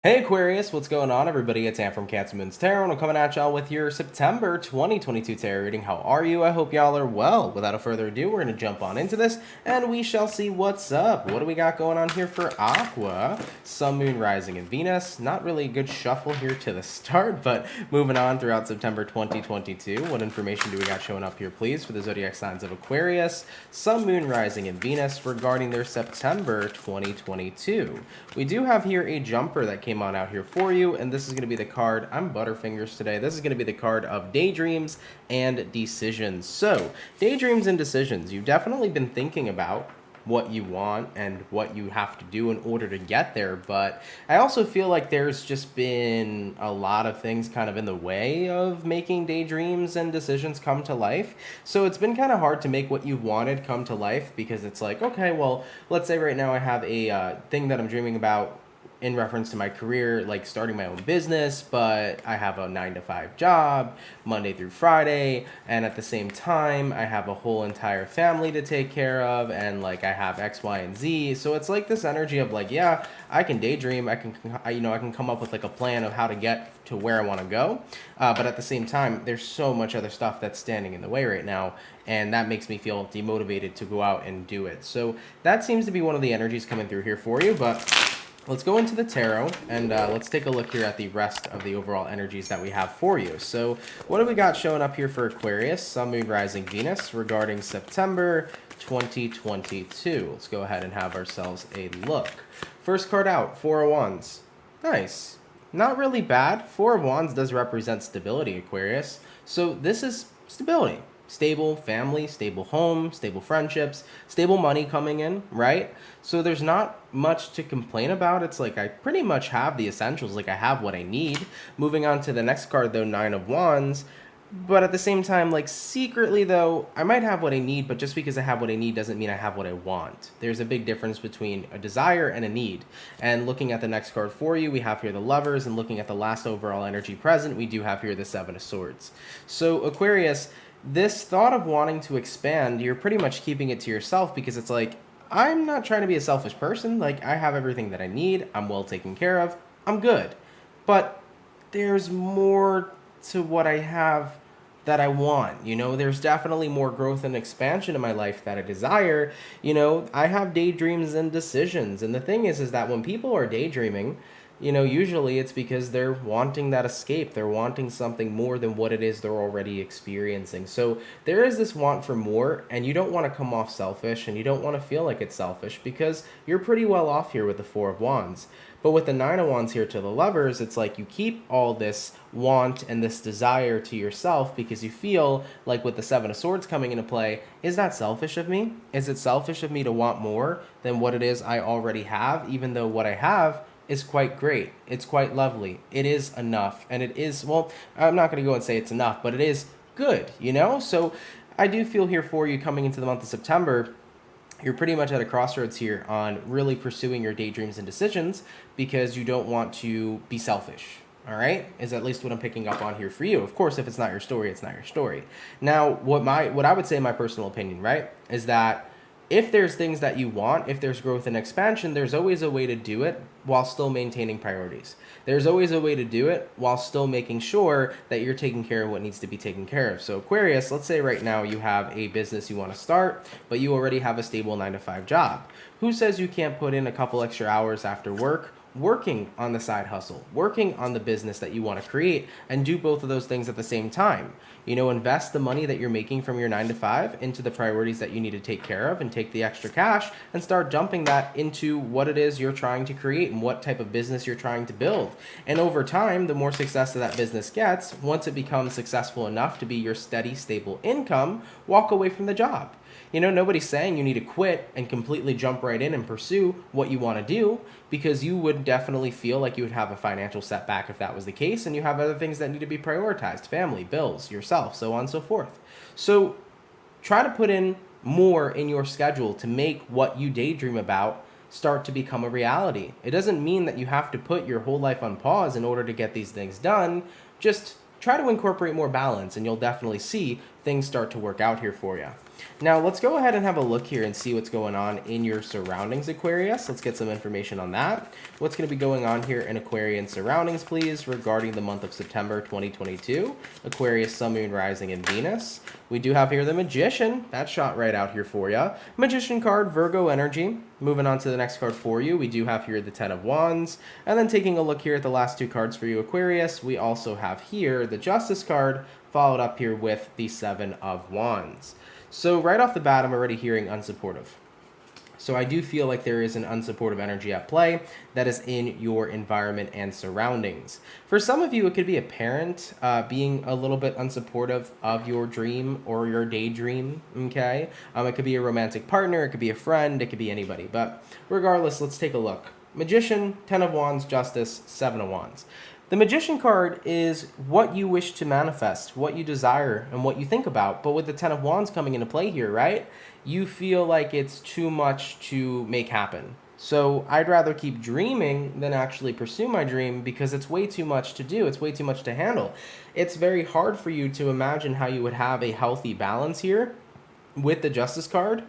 Hey Aquarius, what's going on everybody? It's Am from CancerMoonsTarot and I'm coming at y'all with your September 2022 tarot reading. How are you? I hope y'all are well. Without a further ado, we're going to jump on into this and we shall see what's up. What do we got going on here for Aqua? Sun, Moon, Rising, and Venus. Not really a good shuffle here to the start, but moving on throughout September 2022. What information do we got showing up here, please, for the zodiac signs of Aquarius, Sun, Moon, Rising, and Venus regarding their September 2022? We do have here a jumper that came on out here for you, and this is going to be the card. I'm Butterfingers today. This is going to be the card of daydreams and decisions. So daydreams and decisions, you've definitely been thinking about what you want and what you have to do in order to get there, but I also feel like there's just been a lot of things kind of in the way of making daydreams and decisions come to life. So it's been kind of hard to make what you've wanted come to life, because it's like, okay, well, let's say right now I have a thing that I'm dreaming about in reference to my career, like starting my own business, but I have a 9 to 5 job, Monday through Friday, and at the same time, I have a whole entire family to take care of, and like I have X, Y, and Z. So it's like this energy of like, yeah, I can daydream, I can come up with like a plan of how to get to where I want to go, but at the same time, there's so much other stuff that's standing in the way right now, and that makes me feel demotivated to go out and do it. So that seems to be one of the energies coming through here for you, but let's go into the tarot and let's take a look here at the rest of the overall energies that we have for you. So what do we got showing up here for Aquarius, Sun, Moon, Rising, Venus regarding September 2022? Let's go ahead and have ourselves a look. First card out, Four of Wands. Nice. Not really bad. Four of Wands does represent stability, Aquarius. So this is stability. Stable family, stable home, stable friendships, stable money coming in, right? So there's not much to complain about. It's like I pretty much have the essentials, like I have what I need. Moving on to the next card though, Nine of Wands. But at the same time, like secretly though, I might have what I need, but just because I have what I need doesn't mean I have what I want. There's a big difference between a desire and a need. And looking at the next card for you, we have here the Lovers, and looking at the last overall energy present, we do have here the Seven of Swords. So Aquarius, this thought of wanting to expand, you're pretty much keeping it to yourself, because it's like, I'm not trying to be a selfish person. Like, I have everything that I need. I'm well taken care of. I'm good. But there's more to what I have that I want. There's definitely more growth and expansion in my life that I desire. I have daydreams and decisions. And the thing is that when people are daydreaming, usually it's because they're wanting that escape. They're wanting something more than what it is they're already experiencing. So there is this want for more, and you don't want to come off selfish, and you don't want to feel like it's selfish, because you're pretty well off here with the Four of Wands. But with the Nine of Wands here to the Lovers, it's like you keep all this want and this desire to yourself, because you feel like with the Seven of Swords coming into play, is that selfish of me? Is it selfish of me to want more than what it is I already have, even though what I have is quite great. It's quite lovely. It is enough. And it is, well, I'm not going to go and say it's enough, but it is good, So I do feel here for you coming into the month of September, you're pretty much at a crossroads here on really pursuing your daydreams and decisions, because you don't want to be selfish. All right, is at least what I'm picking up on here for you. Of course, if it's not your story, it's not your story. Now, what I would say, my personal opinion, right, is that if there's things that you want, if there's growth and expansion, there's always a way to do it while still maintaining priorities. There's always a way to do it while still making sure that you're taking care of what needs to be taken care of. So Aquarius, let's say right now you have a business you want to start, but you already have a stable 9 to 5 job. Who says you can't put in a couple extra hours after work, working on the side hustle, working on the business that you want to create, and do both of those things at the same time? Invest the money that you're making from your 9 to 5 into the priorities that you need to take care of, and take the extra cash and start dumping that into what it is you're trying to create and what type of business you're trying to build. And over time, the more success that business gets, once it becomes successful enough to be your steady, stable income, walk away from the job. Nobody's saying you need to quit and completely jump right in and pursue what you want to do, because you would definitely feel like you would have a financial setback if that was the case, and you have other things that need to be prioritized: family, bills, yourself, so on and so forth. So try to put in more in your schedule to make what you daydream about start to become a reality. It doesn't mean that you have to put your whole life on pause in order to get these things done. Just try to incorporate more balance, and you'll definitely see things start to work out here for you. Now, let's go ahead and have a look here and see what's going on in your surroundings, Aquarius. Let's get some information on that. What's going to be going on here in Aquarian surroundings, please, regarding the month of September 2022. Aquarius, Sun, Moon, Rising, and Venus. We do have here the Magician. That shot right out here for you. Magician card, Virgo energy. Moving on to the next card for you, we do have here the Ten of Wands. And then taking a look here at the last two cards for you, Aquarius, we also have here the Justice card, followed up here with the Seven of Wands. So right off the bat, I'm already hearing unsupportive. So I do feel like there is an unsupportive energy at play that is in your environment and surroundings. For some of you, it could be a parent being a little bit unsupportive of your dream or your daydream, okay? It could be a romantic partner, it could be a friend, it could be anybody. But regardless, let's take a look. Magician, Ten of Wands, Justice, Seven of Wands. The Magician card is what you wish to manifest, what you desire, and what you think about. But with the Ten of Wands coming into play here, right? You feel like it's too much to make happen. So I'd rather keep dreaming than actually pursue my dream because it's way too much to do. It's way too much to handle. It's very hard for you to imagine how you would have a healthy balance here with the Justice card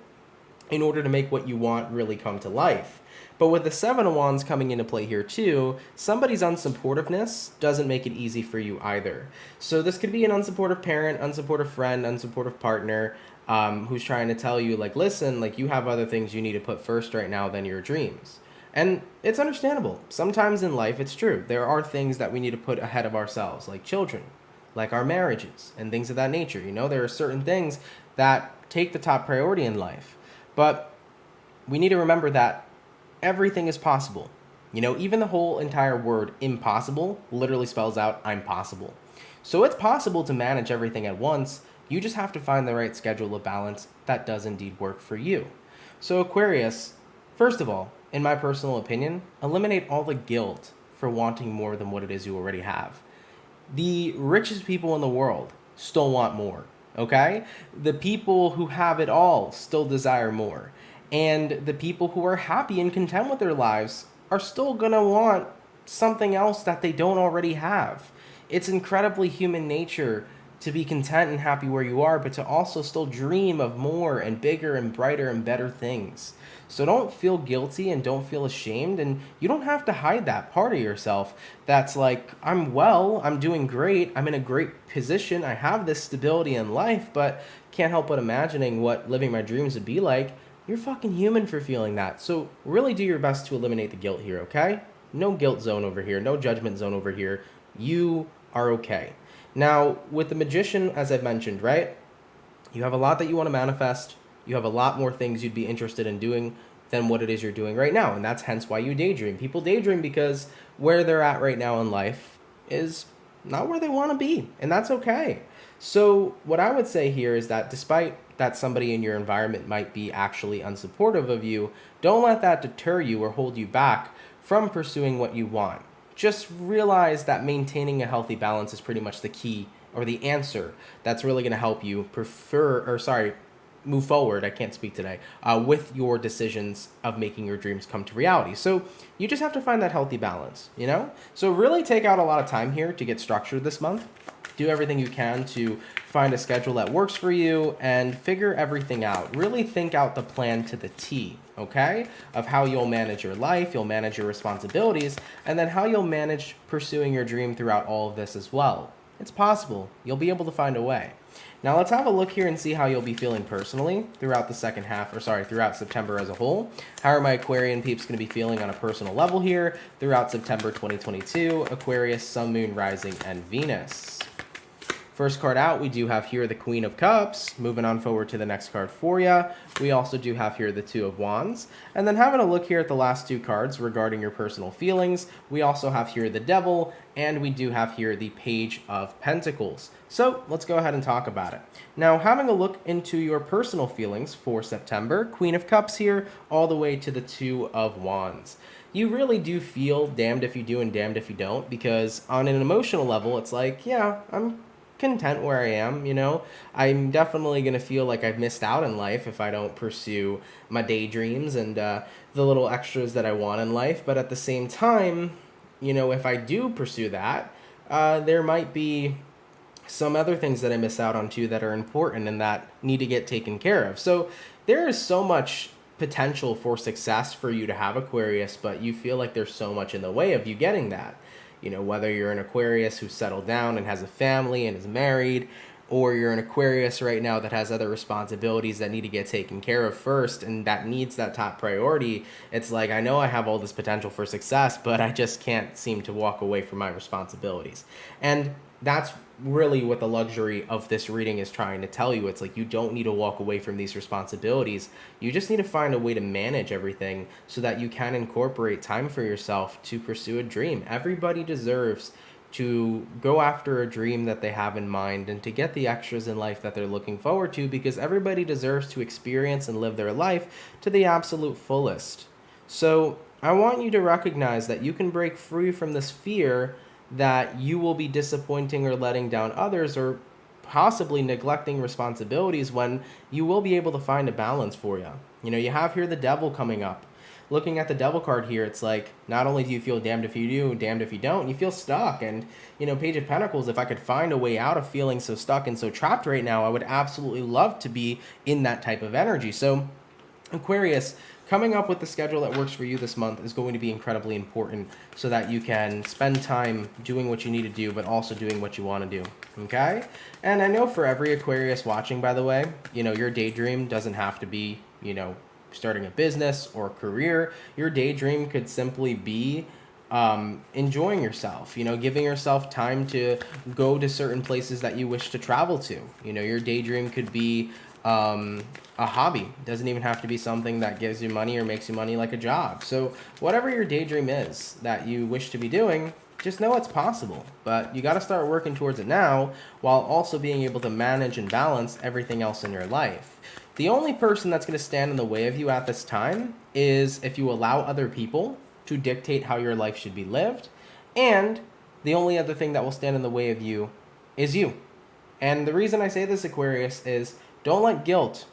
in order to make what you want really come to life. But with the Seven of Wands coming into play here too, somebody's unsupportiveness doesn't make it easy for you either. So this could be an unsupportive parent, unsupportive friend, unsupportive partner who's trying to tell you, like, listen, like, you have other things you need to put first right now than your dreams. And it's understandable. Sometimes in life it's true. There are things that we need to put ahead of ourselves, like children, like our marriages, and things of that nature. You know, there are certain things that take the top priority in life. But we need to remember that everything is possible. You know, even the whole entire word impossible literally spells out I'm possible. So it's possible to manage everything at once. You just have to find the right schedule of balance that does indeed work for you. So Aquarius, first of all, in my personal opinion, eliminate all the guilt for wanting more than what it is you already have. The richest people in the world still want more, okay? The people who have it all still desire more. And the people who are happy and content with their lives are still going to want something else that they don't already have. It's incredibly human nature to be content and happy where you are, but to also still dream of more and bigger and brighter and better things. So don't feel guilty and don't feel ashamed, and you don't have to hide that part of yourself that's like, I'm well, I'm doing great, I'm in a great position, I have this stability in life, but can't help but imagining what living my dreams would be like. You're fucking human for feeling that. So really do your best to eliminate the guilt here, okay? No guilt zone over here, no judgment zone over here. You are okay. Now, with the Magician, as I've mentioned, right? You have a lot that you want to manifest. You have a lot more things you'd be interested in doing than what it is you're doing right now. And that's hence why you daydream. People daydream because where they're at right now in life is not where they want to be. And that's okay. So what I would say here is that despite that somebody in your environment might be actually unsupportive of you, don't let that deter you or hold you back from pursuing what you want. Just realize that maintaining a healthy balance is pretty much the key or the answer that's really going to help you move forward, I can't speak today, with your decisions of making your dreams come to reality. So you just have to find that healthy balance, you know? So really take out a lot of time here to get structured this month. Do everything you can to find a schedule that works for you and figure everything out. Really think out the plan to the T, okay? Of how you'll manage your life, you'll manage your responsibilities, and then how you'll manage pursuing your dream throughout all of this as well. It's possible. You'll be able to find a way. Now let's have a look here and see how you'll be feeling personally throughout the throughout September as a whole. How are my Aquarian peeps going to be feeling on a personal level here throughout September 2022? Aquarius, Sun, Moon, Rising, and Venus. First card out, we do have here the Queen of Cups. Moving on forward to the next card for you. We also do have here the Two of Wands. And then having a look here at the last two cards regarding your personal feelings, we also have here the Devil, and we do have here the Page of Pentacles. So let's go ahead and talk about it. Now, having a look into your personal feelings for September, Queen of Cups here, all the way to the Two of Wands. You really do feel damned if you do and damned if you don't, because on an emotional level, it's like, yeah, I'm content where I am, you know. I'm definitely going to feel like I've missed out in life if I don't pursue my daydreams and the little extras that I want in life. But at the same time, you know, if I do pursue that, there might be some other things that I miss out on too that are important and that need to get taken care of. So there is so much potential for success for you to have Aquarius, but you feel like there's so much in the way of you getting that. Whether you're an Aquarius who's settled down and has a family and is married, or you're an Aquarius right now that has other responsibilities that need to get taken care of first and that needs that top priority. It's like, I know I have all this potential for success, but I just can't seem to walk away from my responsibilities. And that's really what the luxury of this reading is trying to tell you. It's like, you don't need to walk away from these responsibilities. You just need to find a way to manage everything so that you can incorporate time for yourself to pursue a dream. Everybody deserves to go after a dream that they have in mind and to get the extras in life that they're looking forward to, because everybody deserves to experience and live their life to the absolute fullest. So I want you to recognize that you can break free from this fear that you will be disappointing or letting down others or possibly neglecting responsibilities, when you will be able to find a balance for you. You have here the devil coming up. Looking at the devil card here, it's like, not only do you feel damned if you do, damned if you don't, you feel stuck. And, Page of Pentacles, if I could find a way out of feeling so stuck and so trapped right now, I would absolutely love to be in that type of energy. So, Aquarius, coming up with the schedule that works for you this month is going to be incredibly important so that you can spend time doing what you need to do, but also doing what you want to do, okay? And I know for every Aquarius watching, by the way, your daydream doesn't have to be, starting a business or career. Your daydream could simply be enjoying yourself, giving yourself time to go to certain places that you wish to travel to. Your daydream could be a hobby. It doesn't even have to be something that gives you money or makes you money like a job. So whatever your daydream is that you wish to be doing, just know it's possible. But you got to start working towards it now, while also being able to manage and balance everything else in your life. The only person that's going to stand in the way of you at this time is if you allow other people to dictate how your life should be lived. And the only other thing that will stand in the way of you is you. And the reason I say this, Aquarius, is don't let guilt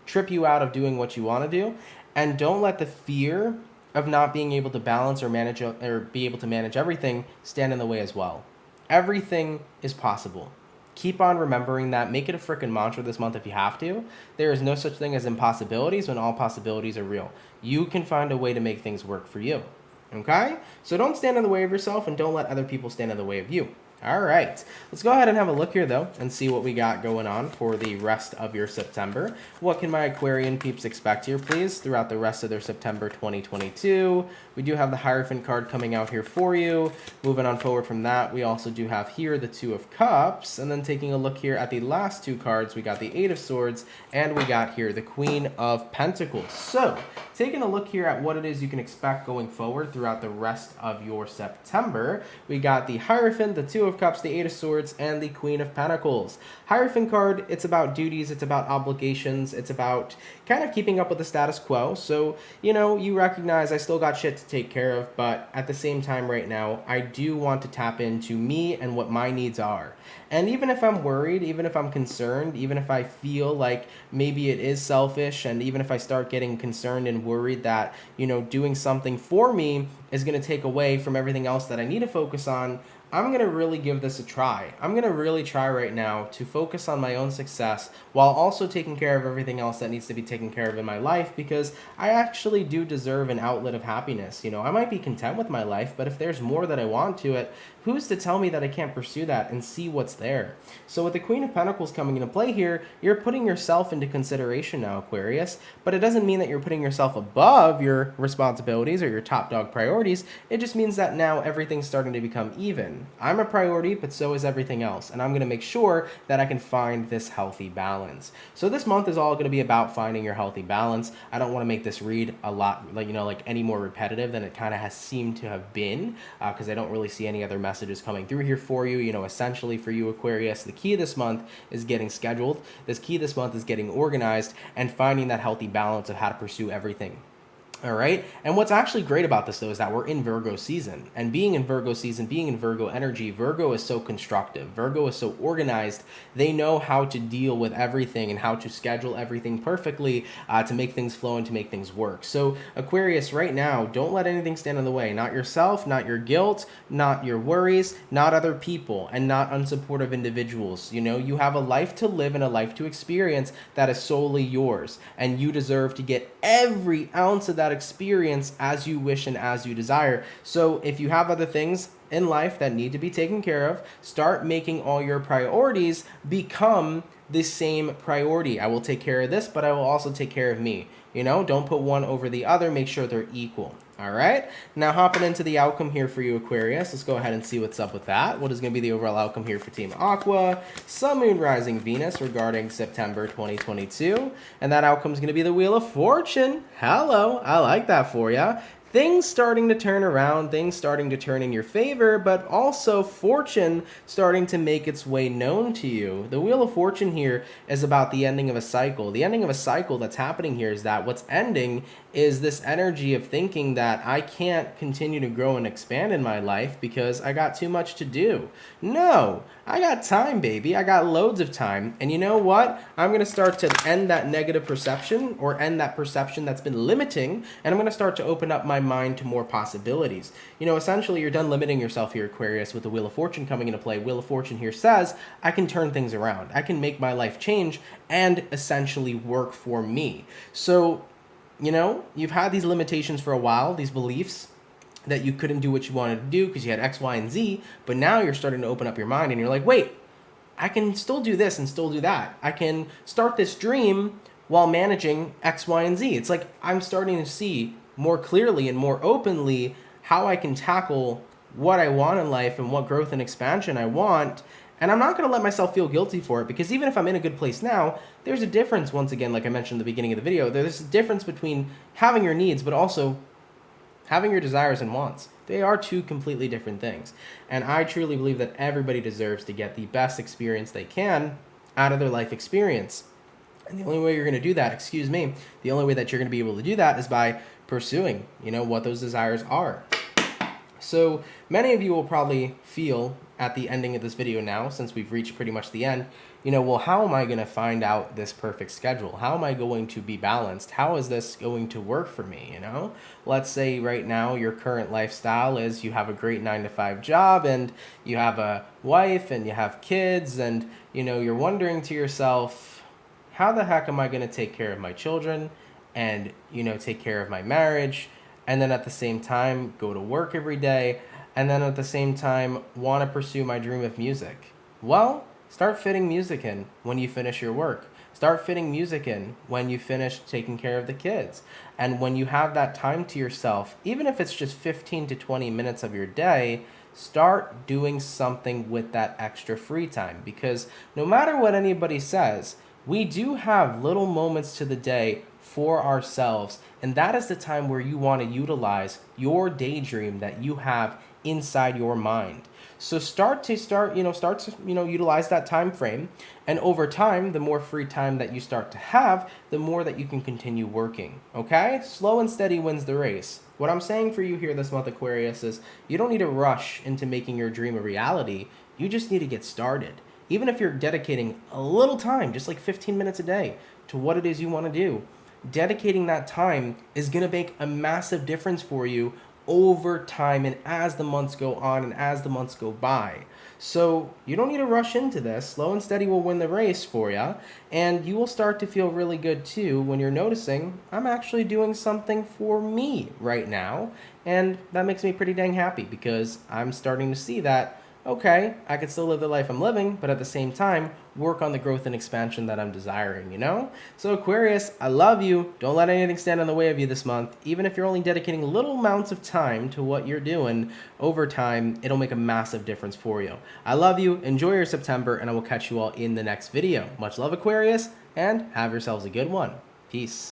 trip you out of doing what you want to do. And don't let the fear of not being able to balance or manage or be able to manage everything stand in the way as well. Everything is possible. Keep on remembering that. Make it a freaking mantra this month if you have to. There is no such thing as impossibilities when all possibilities are real. You can find a way to make things work for you. Okay? So don't stand in the way of yourself, and don't let other people stand in the way of you. All right, let's go ahead and have a look here, though, and see what we got going on for the rest of your September. What can my Aquarian peeps expect here, please, throughout the rest of their September 2022? We do have the Hierophant card coming out here for you. Moving on forward from that, we also do have here the Two of Cups, and then taking a look here at the last two cards, we got the Eight of Swords, and we got here the Queen of Pentacles. So, taking a look here at what it is you can expect going forward throughout the rest of your September, we got the Hierophant, the Two of Cups, the Eight of Swords, and the Queen of Pentacles. Hierophant card, it's about duties, it's about obligations, it's about kind of keeping up with the status quo. So, you recognize I still got shit to take care of, but at the same time right now, I do want to tap into me and what my needs are. And even if I'm worried, even if I'm concerned, even if I feel like maybe it is selfish, and even if I start getting concerned and worried that, doing something for me is going to take away from everything else that I need to focus on, I'm going to really give this a try. I'm going to really try right now to focus on my own success while also taking care of everything else that needs to be taken care of in my life, because I actually do deserve an outlet of happiness. I might be content with my life, but if there's more that I want to it, who's to tell me that I can't pursue that and see what's there? So with the Queen of Pentacles coming into play here, you're putting yourself into consideration now, Aquarius, but it doesn't mean that you're putting yourself above your responsibilities or your top dog priorities. It just means that now everything's starting to become even. I'm a priority, but so is everything else, and I'm going to make sure that I can find this healthy balance. So this month is all going to be about finding your healthy balance. I don't want to make this read a lot, like any more repetitive than it kind of has seemed to have been, because I don't really see any other messages coming through here for you. Essentially for you, Aquarius, the key this month is getting scheduled. This key this month is getting organized and finding that healthy balance of how to pursue everything. All right. And what's actually great about this, though, is that we're in Virgo season. And being in Virgo season, being in Virgo energy, Virgo is so constructive. Virgo is so organized. They know how to deal with everything and how to schedule everything perfectly to make things flow and to make things work. So, Aquarius, right now, don't let anything stand in the way. Not yourself, not your guilt, not your worries, not other people, and not unsupportive individuals. You know, you have a life to live and a life to experience that is solely yours. And you deserve to get every ounce of that experience as you wish and as you desire. So if you have other things in life that need to be taken care of, start making all your priorities become the same priority. I will take care of this, but I will also take care of me. You know, don't put one over the other. Make sure they're equal. All right. Now hopping into the outcome here for you, Aquarius. Let's go ahead and see what's up with that. What is going to be the overall outcome here for Team Aqua, Sun, Moon, Rising, Venus regarding September 2022. And that outcome is going to be the Wheel of Fortune. Hello. I like that for you. Things starting to turn around, things starting to turn in your favor, but also fortune starting to make its way known to you. The Wheel of Fortune here is about the ending of a cycle. The ending of a cycle that's happening here is that what's ending is this energy of thinking that I can't continue to grow and expand in my life because I got too much to do. No, I got time, baby. I got loads of time. And you know what? I'm going to start to end that negative perception or end that perception that's been limiting, and I'm going to start to open up my mind to more possibilities. You know, essentially, you're done limiting yourself here, Aquarius, with the Wheel of Fortune coming into play. Wheel of Fortune here says, I can turn things around. I can make my life change and essentially work for me. So, you know, you've had these limitations for a while, these beliefs that you couldn't do what you wanted to do because you had X, Y, and Z, but now you're starting to open up your mind and you're like, wait, I can still do this and still do that. I can start this dream while managing X, Y, and Z. It's like I'm starting to see more clearly and more openly how I can tackle what I want in life and what growth and expansion I want. And I'm not going to let myself feel guilty for it because even if I'm in a good place now, there's a difference, once again, like I mentioned at the beginning of the video, there's a difference between having your needs but also having your desires and wants. They are two completely different things. And I truly believe that everybody deserves to get the best experience they can out of their life experience. And the only way you're going to do that, the only way that you're going to be able to do that is by pursuing, you know, what those desires are. So many of you will probably feel at the ending of this video now, since we've reached pretty much the end, you know, well, how am I going to find out this perfect schedule? How am I going to be balanced? How is this going to work for me, you know? Let's say right now your current lifestyle is you have a great 9-to-5 job and you have a wife and you have kids and, you know, you're wondering to yourself, how the heck am I going to take care of my children and, you know, take care of my marriage and then at the same time go to work every day and then at the same time want to pursue my dream of music? Well, start fitting music in when you finish your work. Start fitting music in when you finish taking care of the kids. And when you have that time to yourself, even if it's just 15 to 20 minutes of your day, start doing something with that extra free time. Because no matter what anybody says, we do have little moments to the day for ourselves. And that is the time where you want to utilize your daydream that you have inside your mind. So start to utilize that time frame, and over time, the more free time that you start to have, the more that you can continue working. Okay? Slow and steady wins the race. What I'm saying for you here this month, Aquarius, is you don't need to rush into making your dream a reality. You just need to get started. Even if you're dedicating a little time, just like 15 minutes a day, to what it is you want to do, dedicating that time is going to make a massive difference for you over time and as the months go on and as the months go by. So you don't need to rush into this. Slow and steady will win the race for you, and you will start to feel really good too when you're noticing I'm actually doing something for me right now, and that makes me pretty dang happy because I'm starting to see that okay, I can still live the life I'm living, but at the same time, work on the growth and expansion that I'm desiring, you know? So Aquarius, I love you. Don't let anything stand in the way of you this month. Even if you're only dedicating little amounts of time to what you're doing, over time, it'll make a massive difference for you. I love you. Enjoy your September, and I will catch you all in the next video. Much love, Aquarius, and have yourselves a good one. Peace.